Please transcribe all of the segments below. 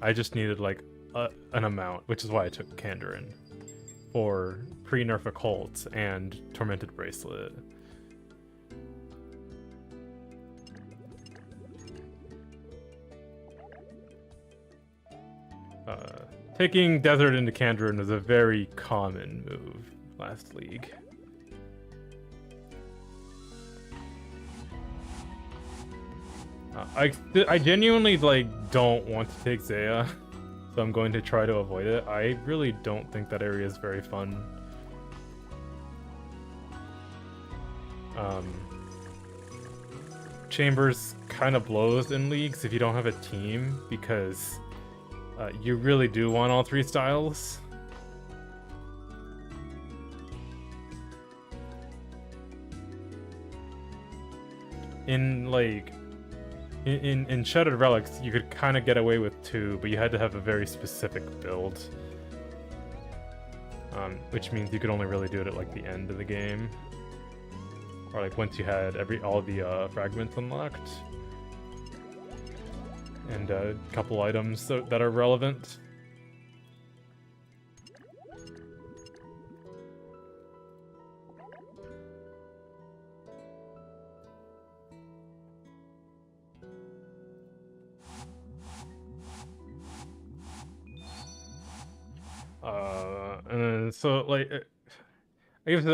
I just needed like an amount, which is why I took Kandarin for pre-nerf occult and tormented bracelet. Taking Desert into Kandarin was a very common move last league. I genuinely like don't want to take Zaya, so I'm going to try to avoid it. I really don't think that area is very fun. Chambers kind of blows in leagues if you don't have a team, because you really do want all three styles. In like in Shattered Relics, you could kind of get away with two, but you had to have a very specific build, which means you could only really do it at like the end of the game, or like once you had all the fragments unlocked and a couple items that are relevant. And so like I guess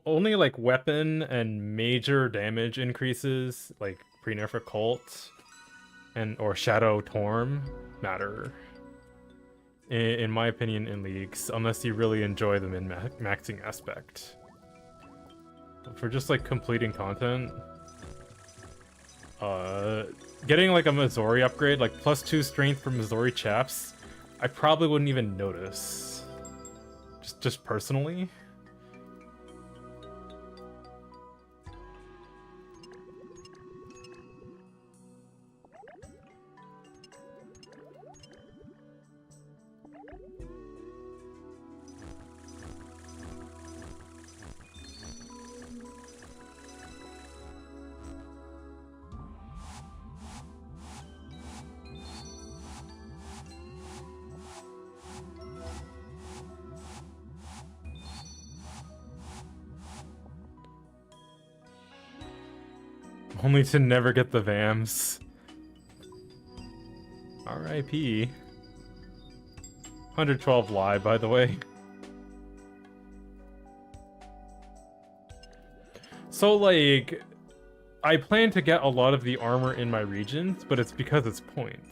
only like weapon and major damage increases, like pre-nerf occult or Shadow Torm, matter in my opinion in leagues, unless you really enjoy them in maxing aspect. For just like completing content, getting like a Missouri upgrade, like +2 strength for Missouri chaps, I probably wouldn't even notice, just personally. Only to never get the VAMs. R.I.P. 112 live, by the way. So, like, I plan to get a lot of the armor in my regions, but it's because it's points.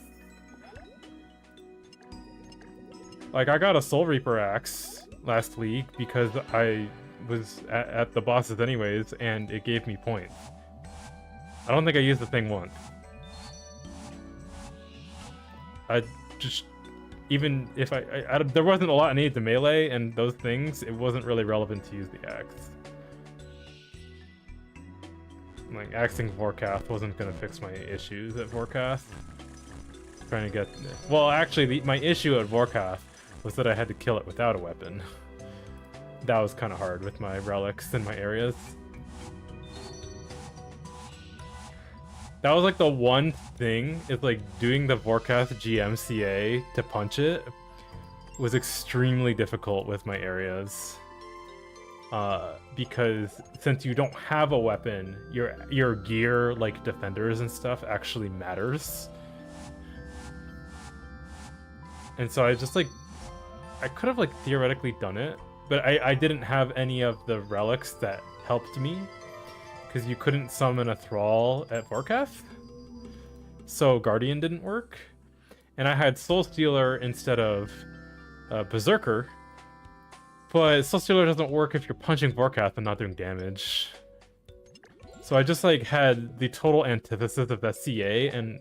Like, I got a Soul Reaper axe last week because I was at the bosses anyways, and it gave me points. I don't think I used the thing once. I just, even if there wasn't a lot I needed to melee and those things, it wasn't really relevant to use the axe. Like, axing Vorkath wasn't gonna fix my issues at Vorkath. Trying to get... Well, actually, my issue at Vorkath was that I had to kill it without a weapon. That was kind of hard with my relics and my areas. That was like the one thing, is like doing the Vorkath GMCA to punch it was extremely difficult with my areas. Because since you don't have a weapon, your gear, like defenders and stuff, actually matters. And so I just like, I could have like theoretically done it, but I didn't have any of the relics that helped me, because you couldn't summon a Thrall at Vorkath, so Guardian didn't work. And I had Soul Stealer instead of Berserker, but Soul Stealer doesn't work if you're punching Vorkath and not doing damage. So I just like had the total antithesis of that CA, and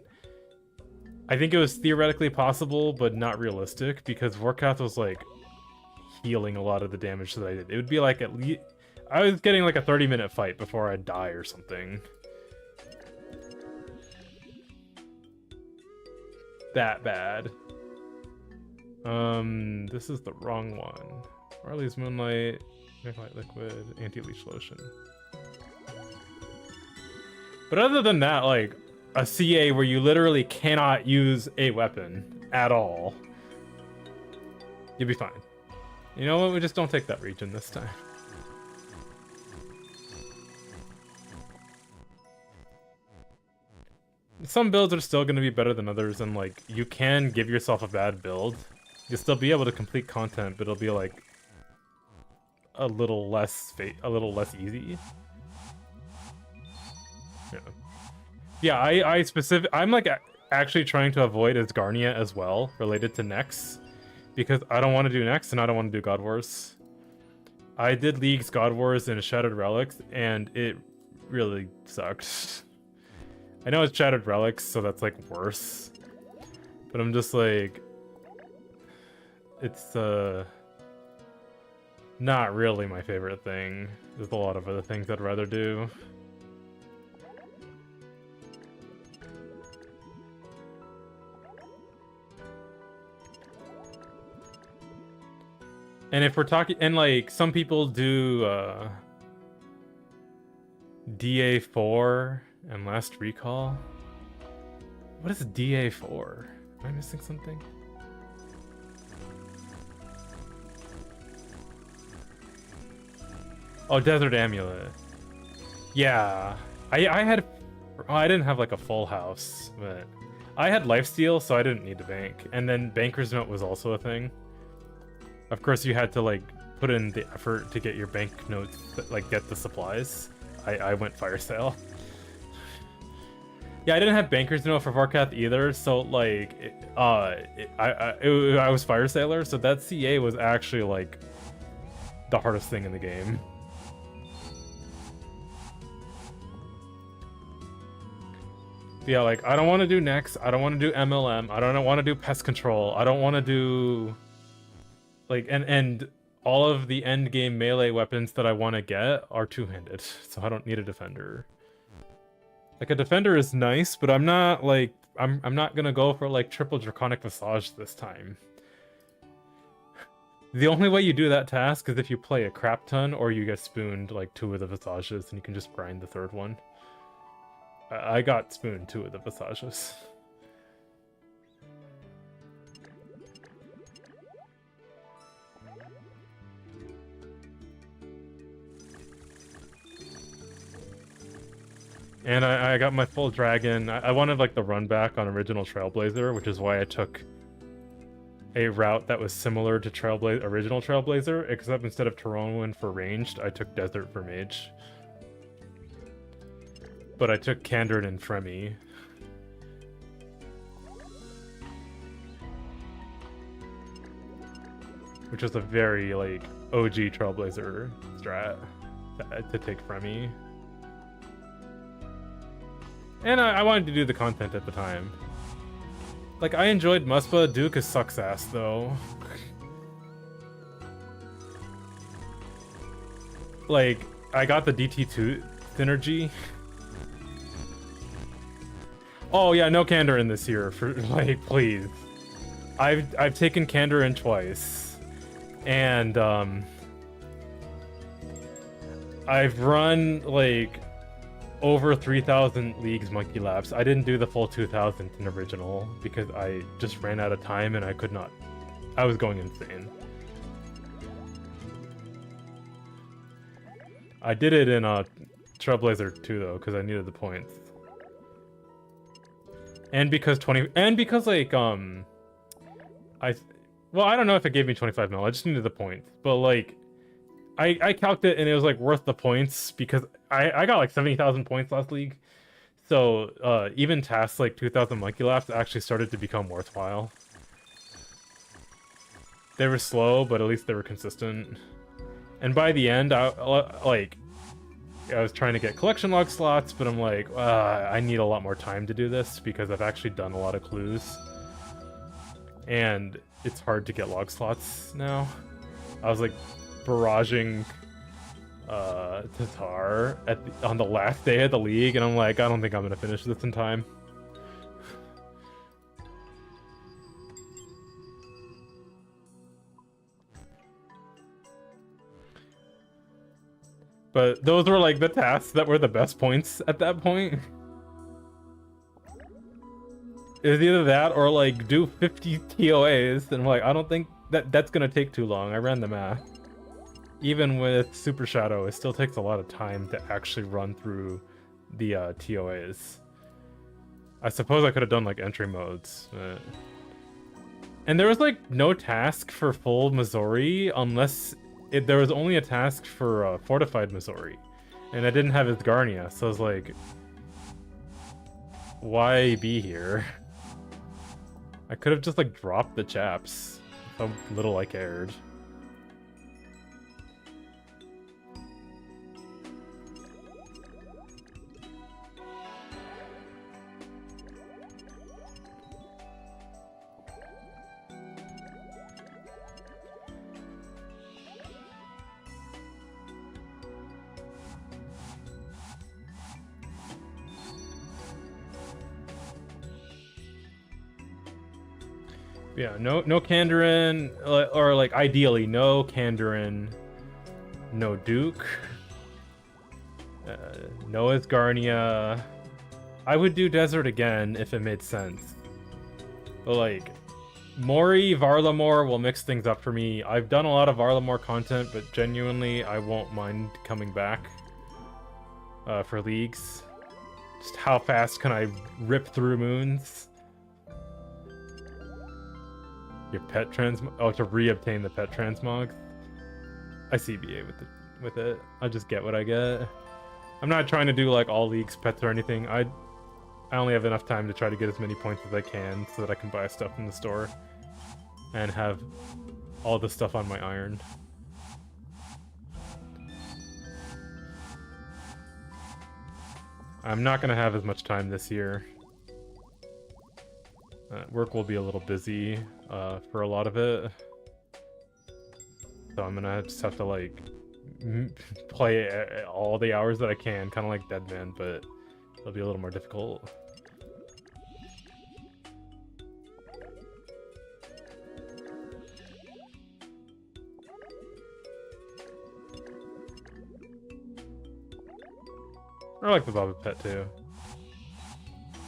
I think it was theoretically possible, but not realistic, because Vorkath was like healing a lot of the damage that I did. It would be like at least... I was getting like a 30-minute fight before I'd die or something. That bad. This is the wrong one. Marley's Moonlight, Moonlight Liquid, Anti-Leech Lotion. But other than that, like, a CA where you literally cannot use a weapon at all, you'll be fine. You know what? We just don't take that region this time. Some builds are still going to be better than others, and like you can give yourself a bad build. You'll still be able to complete content, but it'll be like a little less easy. Yeah, I'm like actually trying to avoid Asgarnia as well, related to Nex, because I don't want to do Nex and I don't want to do God Wars. I did League's God Wars and Shattered Relics, and it really sucked. I know it's Shattered Relics, so that's like worse. But I'm just like, it's not really my favorite thing. There's a lot of other things I'd rather do. And if we're talking, and like some people do DA4 and Last Recall. What is DA4? Am I missing something? Oh, Desert Amulet. Yeah, I had, well, I didn't have like a full house, but I had lifesteal, so I didn't need to bank. And then Banker's Note was also a thing. Of course, you had to like put in the effort to get your bank notes, like get the supplies. I went fire sale. Yeah, I didn't have Banker's Note for Vorkath either, so like, I was fire sailor, so that CA was actually like the hardest thing in the game. Yeah, like I don't want to do Nex, I don't want to do MLM, I don't want to do pest control, I don't want to do like and all of the end game melee weapons that I want to get are two-handed, so I don't need a defender. Like a defender is nice, but I'm not like I'm not gonna go for like triple draconic visage this time. The only way you do that task is if you play a crap ton or you get spooned like 2 of the visages and you can just grind the 3rd one. I got spooned 2 of the visages. And I got my full dragon. I wanted like the run back on original Trailblazer, which is why I took a route that was similar to original Trailblazer, except instead of Torronwind for ranged, I took Desert for mage. But I took Kandrin and Fremi. Which was a very like OG Trailblazer strat to take Fremi. And I wanted to do the content at the time. Like, I enjoyed Muspa. Duke is sucks ass, though. Like, I got the DT2 synergy. Oh, yeah, no Kandrin this year. For like, please. I've taken Kandrin twice. And, I've run, like, over 3,000 leagues monkey laps. I didn't do the full 2,000 in original because I just ran out of time and I could not. I was going insane. I did it in Trailblazer 2 though because I needed the points. And because like well, I don't know if it gave me 25 mil. I just needed the points. But like I calced it and it was like worth the points because I got like 70,000 points last league. So even tasks like 2,000 monkey laps actually started to become worthwhile. They were slow, but at least they were consistent. And by the end, I was trying to get collection log slots, but I'm like, I need a lot more time to do this because I've actually done a lot of clues. And it's hard to get log slots now. I was like barraging Tatar on the last day of the league, and I'm like, I don't think I'm gonna finish this in time. But those were like the tasks that were the best points at that point. It was either that or like do 50 TOAs, and I'm like, I don't think that's gonna take too long. I ran the math. Even with Super Shadow, it still takes a lot of time to actually run through the TOAs. I suppose I could have done like entry modes. And there was like no task for full Missouri unless there was only a task for fortified Missouri. And I didn't have his Garnia, so I was like, why be here? I could have just like dropped the chaps. How little I cared. Yeah, no Kandarin, or like ideally no Kandarin, no Duke, no Asgarnia. I would do Desert again if it made sense. But like, Mori, Varlamore will mix things up for me. I've done a lot of Varlamore content, but genuinely I won't mind coming back for leagues. Just how fast can I rip through moons? Your pet transmog? Oh, to re-obtain the pet transmog? I CBA with it. I just get what I get. I'm not trying to do like all leagues pets or anything. I only have enough time to try to get as many points as I can so that I can buy stuff from the store and have all the stuff on my iron. I'm not gonna have as much time this year. Work will be a little busy for a lot of it. So I'm gonna just have to like play all the hours that I can, kind of like Deadman, but it'll be a little more difficult. I like the Baba Pet too.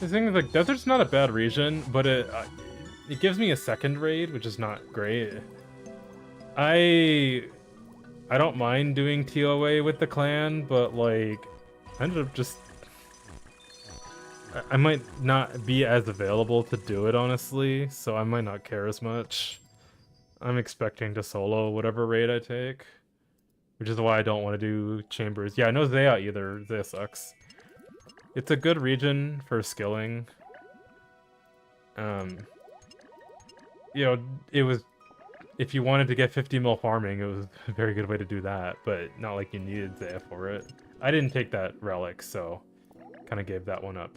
The thing is, like, Desert's not a bad region, but it gives me a second raid, which is not great. I don't mind doing TOA with the clan, but like, I ended up just... I might not be as available to do it, honestly, so I might not care as much. I'm expecting to solo whatever raid I take, which is why I don't want to do Chambers. Yeah, no Zaya either. Zaya sucks. It's a good region for skilling. You know, it was... If you wanted to get 50 mil farming, it was a very good way to do that, but not like you needed Zaya for it. I didn't take that relic, so kind of gave that one up.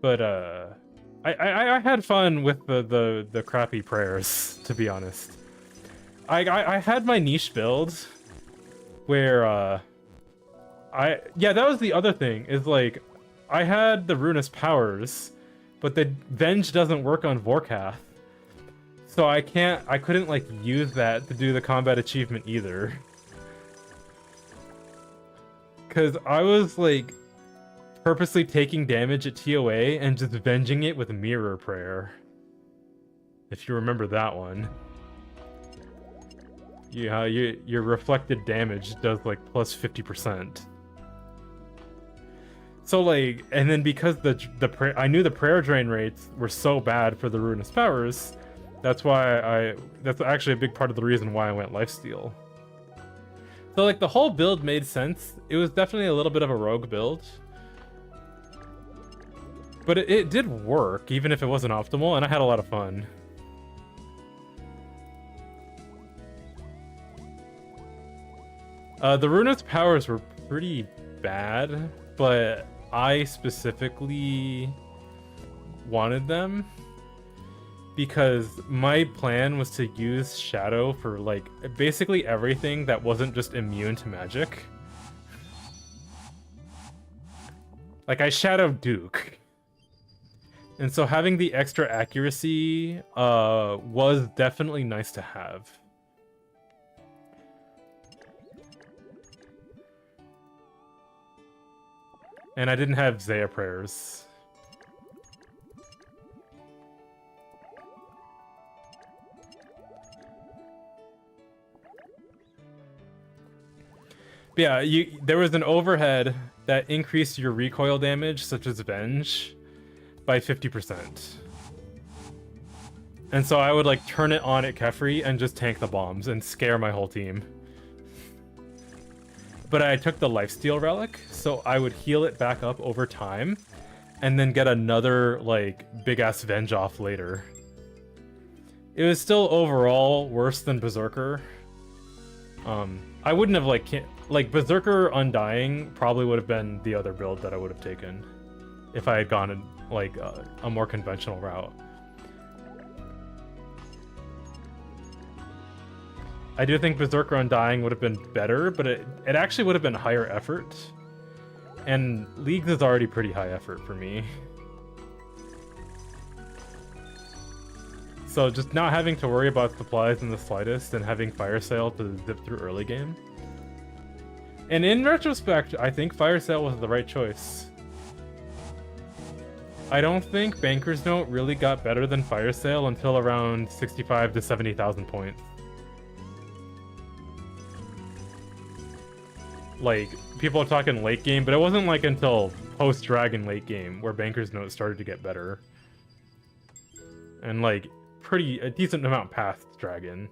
But I had fun with the crappy prayers, to be honest. I had my niche build where yeah, that was the other thing, is like, I had the Ruinous Powers, but the Venge doesn't work on Vorkath. So I couldn't like use that to do the combat achievement either. Cause I was like purposely taking damage at TOA and just venging it with Mirror Prayer. If you remember that one. Yeah, your reflected damage does like plus 50%. So like, and then because I knew the prayer drain rates were so bad for the Ruinous Powers, that's why that's actually a big part of the reason why I went lifesteal. So like the whole build made sense. It was definitely a little bit of a rogue build. But it did work, even if it wasn't optimal, and I had a lot of fun. The Ruinous Powers were pretty bad, but I specifically wanted them because my plan was to use Shadow for like basically everything that wasn't just immune to magic. Like I shadowed Duke. And so having the extra accuracy was definitely nice to have. And I didn't have Zaya prayers. But yeah, there was an overhead that increased your recoil damage, such as Venge, by 50%. And so I would like turn it on at Kefri and just tank the bombs and scare my whole team. But I took the lifesteal relic, so I would heal it back up over time and then get another like big ass Venge off later. It was still overall worse than Berserker. I wouldn't have like Berserker Undying probably would have been the other build that I would have taken if I had gone like a more conventional route. I do think Berserker Undying would have been better, but it actually would have been higher effort. And Leagues is already pretty high effort for me. So just not having to worry about supplies in the slightest and having Fire Sale to zip through early game. And in retrospect, I think Fire Sale was the right choice. I don't think Banker's Note really got better than Fire Sale until around 65 to 70,000 points. Like, people are talking late game, but it wasn't like until post-Dragon late game where Banker's Note started to get better. And like, a decent amount past Dragon.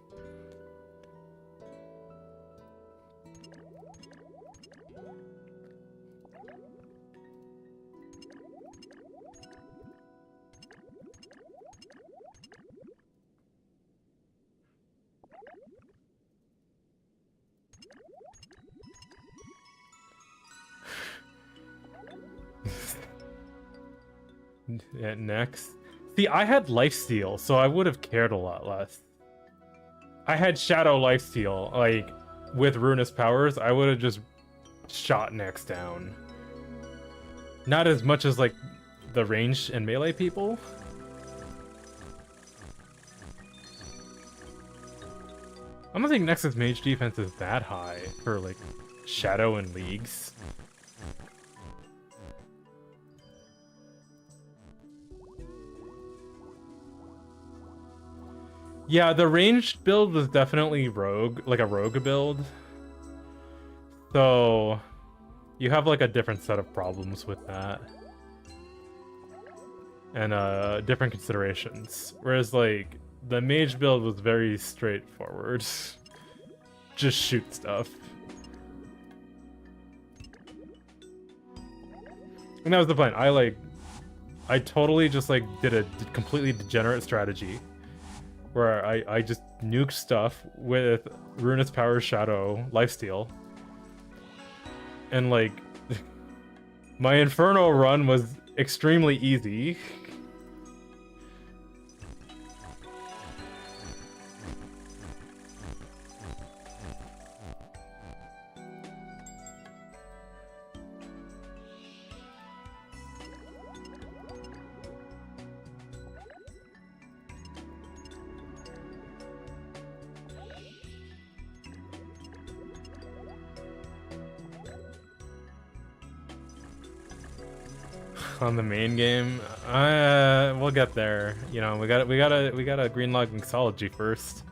Yeah, next. See, I had lifesteal, so I would have cared a lot less. I had shadow lifesteal, like, with Ruinous Powers, I would have just shot next down. Not as much as, like, the range and melee people. I don't think Nexus Mage defense is that high for, like, shadow and leagues. Yeah, the ranged build was definitely rogue, like a rogue build. So you have like a different set of problems with that. And different considerations. Whereas like the mage build was very straightforward. Just shoot stuff. And that was the plan. I totally just like did a completely degenerate strategy. Where I just nuked stuff with Ruinous Power, Shadow, Lifesteal. And like, my Inferno run was extremely easy. On the main game, we'll get there. You know, we got a green log mixology first.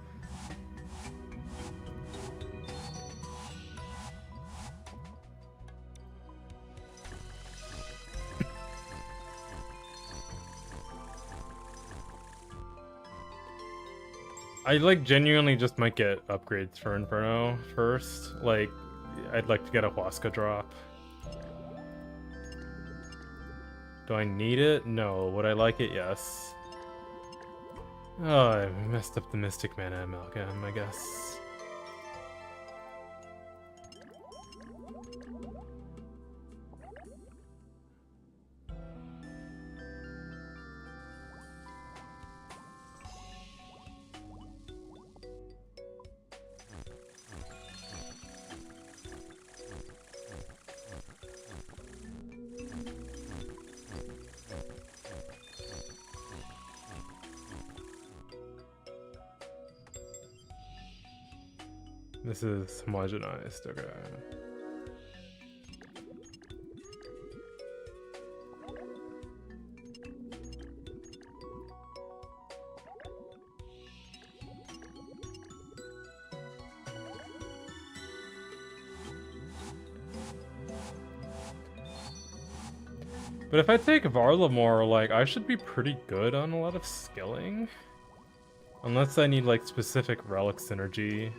I like genuinely just might get upgrades for Inferno first. Like, I'd like to get a Huasca drop. Do I need it? No. Would I like it? Yes. Oh, I messed up the Mystic Mana Amalgam, I guess. This is homogenized, okay. But if I take Varlamore, like, I should be pretty good on a lot of skilling. Unless I need, like, specific relic synergy.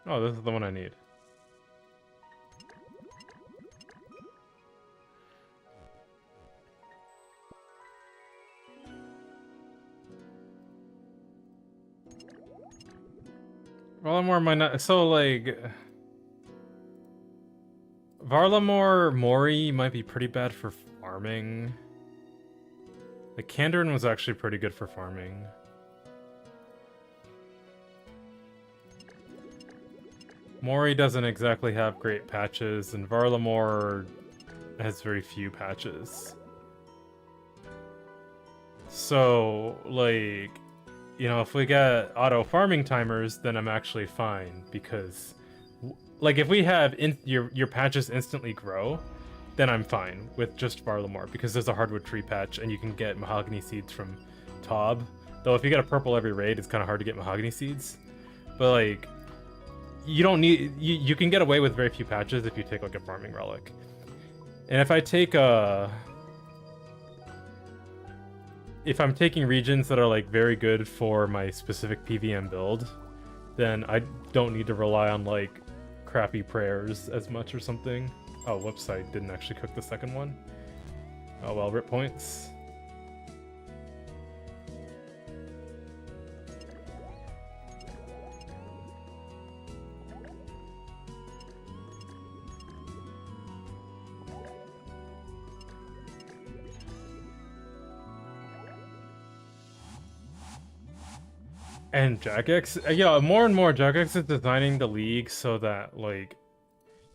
Oh, this is the one I need. Varlamore might not... So, like... Varlamore Mori might be pretty bad for farming. The Kandarin was actually pretty good for farming. Mori doesn't exactly have great patches, and Varlamore has very few patches. So, like, you know, if we get auto farming timers, then I'm actually fine, because, like, if we have your patches instantly grow, then I'm fine with just Varlamore, because there's a hardwood tree patch, and you can get mahogany seeds from Tob. Though if you get a purple every raid, it's kind of hard to get mahogany seeds. But, like, you don't need... You can get away with very few patches if you take, like, a farming relic. And if I take if I'm taking regions that are, like, very good for my specific PVM build, then I don't need to rely on, like, crappy prayers as much or something. Oh, whoops, I didn't actually cook the second one. Oh well, rip points. And Jagex, yeah, more and more Jagex is designing the league so that, like,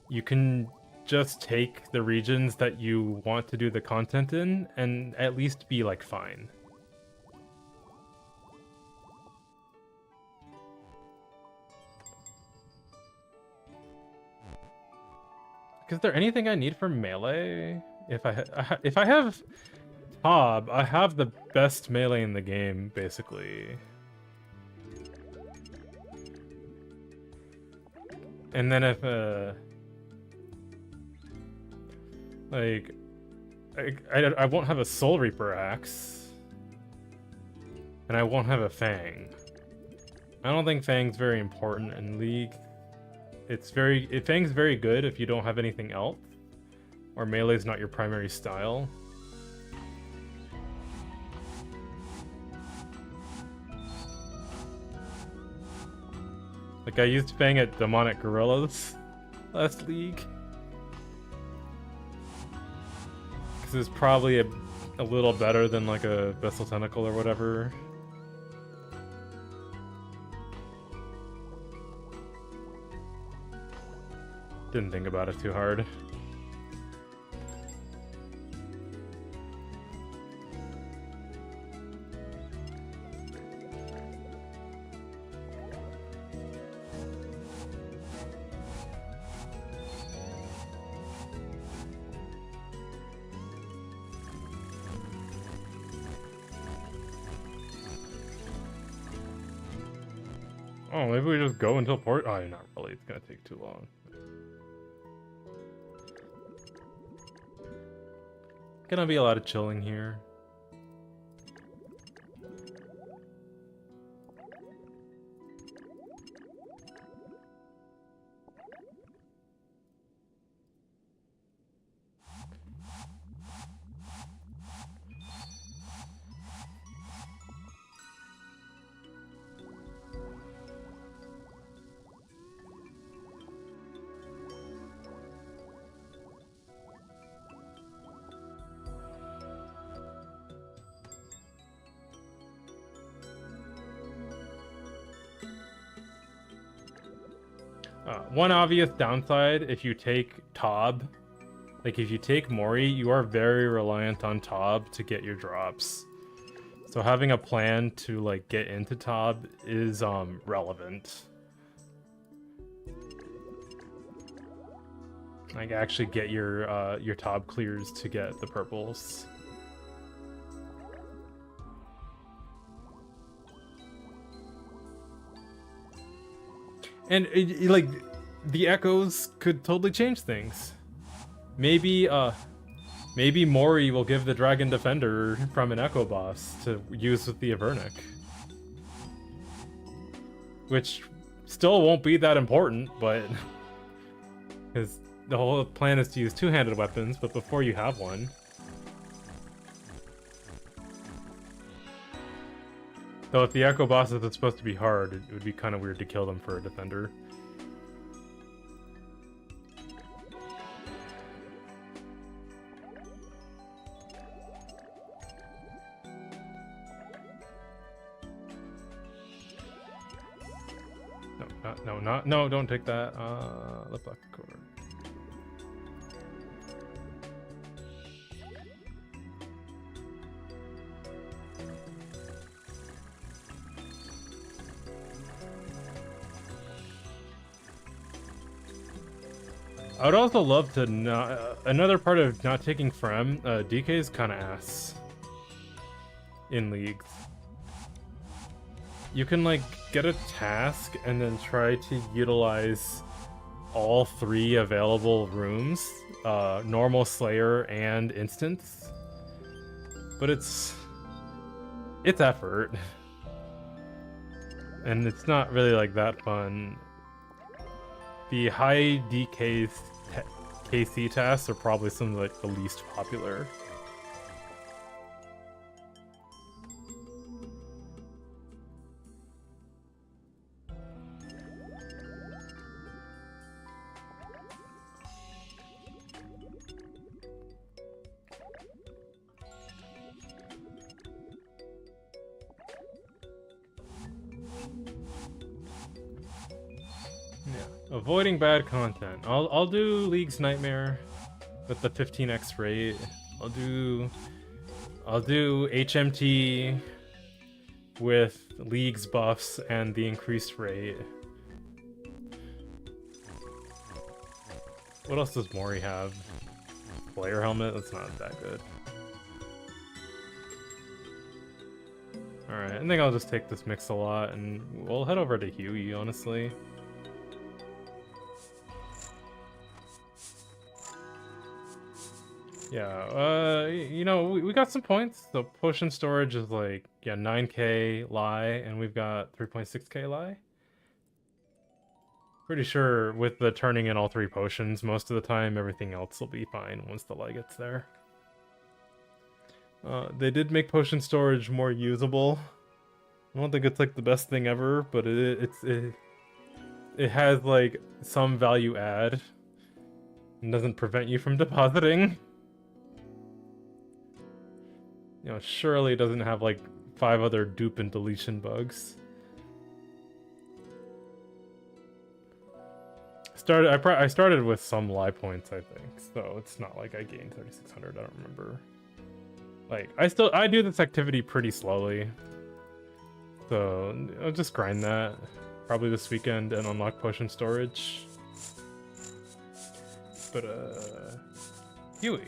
you can just take the regions that you want to do the content in and at least be, like, fine. Is there anything I need for melee? If I have Tob, I have the best melee in the game, basically. And then if, like, I won't have a Soul Reaper axe, and I won't have a Fang. I don't think Fang's very important in League. Fang's very good if you don't have anything else, or melee's not your primary style. Like, I used Fang at Demonic Gorillas last league. Because it's probably a little better than, like, a Vessel Tentacle or whatever. Didn't think about it too hard. Oh, maybe we just go until port. Oh, not really. It's gonna take too long. Gonna be a lot of chilling here. One obvious downside, if you take Tob, like if you take Mori, you are very reliant on Tob to get your drops. So having a plan to, like, get into Tob is relevant. Like, actually get your Tob clears to get the purples. And like the echoes could totally change things. Maybe maybe Mori will give the Dragon Defender from an Echo boss to use with the Avernic. Which still won't be that important, but because the whole plan is to use two-handed weapons, but before you have one. Though if the Echo bosses are supposed to be hard, it would be kind of weird to kill them for a defender. No, don't take that. The black cord. I would also love to not... another part of not taking Frem, DK is kind of ass. In leagues. You can, like, get a task and then try to utilize all 3 available rooms. Normal, Slayer, and Instance. But it's effort. And it's not really, like, that fun. The high DK KC tasks are probably some of like the least popular. Avoiding bad content. I'll do League's Nightmare with the 15x rate. I'll do HMT with League's buffs and the increased rate. What else does Mori have? Player helmet? That's not that good. Alright, I think I'll just take this mix a lot and we'll head over to Huey, honestly. Yeah, you know, we got some points. The potion storage is like, yeah, 9k lie, and we've got 3.6k lie. Pretty sure with the turning in all 3 potions, most of the time, everything else will be fine once the lie gets there. They did make potion storage more usable. I don't think it's like the best thing ever, but it has like some value add. And doesn't prevent you from depositing. You know, surely doesn't have like 5 other dupe and deletion bugs. I started with some lie points, I think, so it's not like I gained 3600. I don't remember. Like I do this activity pretty slowly, so I'll just grind that probably this weekend and unlock potion storage. But Huey.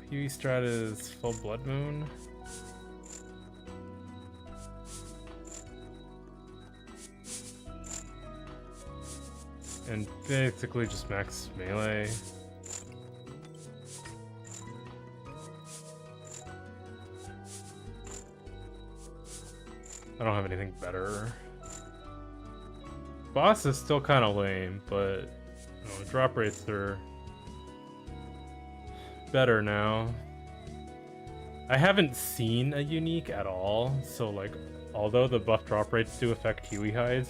Huey strat is full blood moon. And basically just max melee. I don't have anything better. Boss is still kind of lame, but you know, drop rates are better now. I haven't seen a unique at all, so like, although the buff drop rates do affect Huey hides,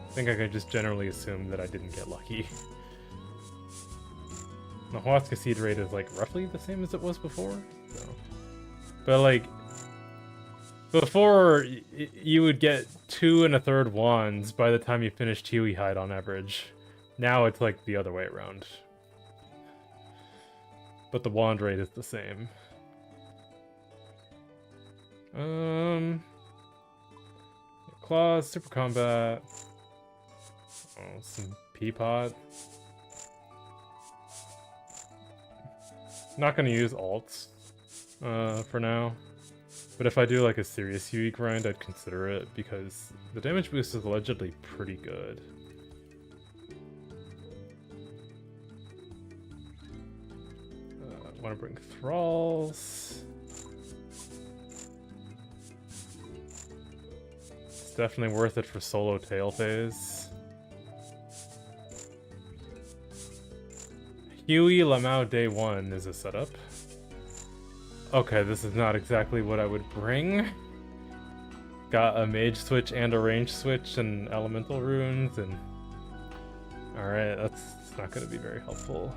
I think I could just generally assume that I didn't get lucky. The Huasca seed rate is like roughly the same as it was before, so. But like, before you would get 2 1/3 wands by the time you finished Huey hide on average. Now it's like the other way around. But the wand rate is the same. Claws, super combat. Oh, some Peapod. Not gonna use alts for now. But if I do like a serious Huey grind, I'd consider it because the damage boost is allegedly pretty good. I want to bring Thralls. It's definitely worth it for solo tail phase. Huey Lamau Day 1 is a setup. Okay, this is not exactly what I would bring. Got a mage switch and a range switch and elemental runes and... Alright, that's not going to be very helpful.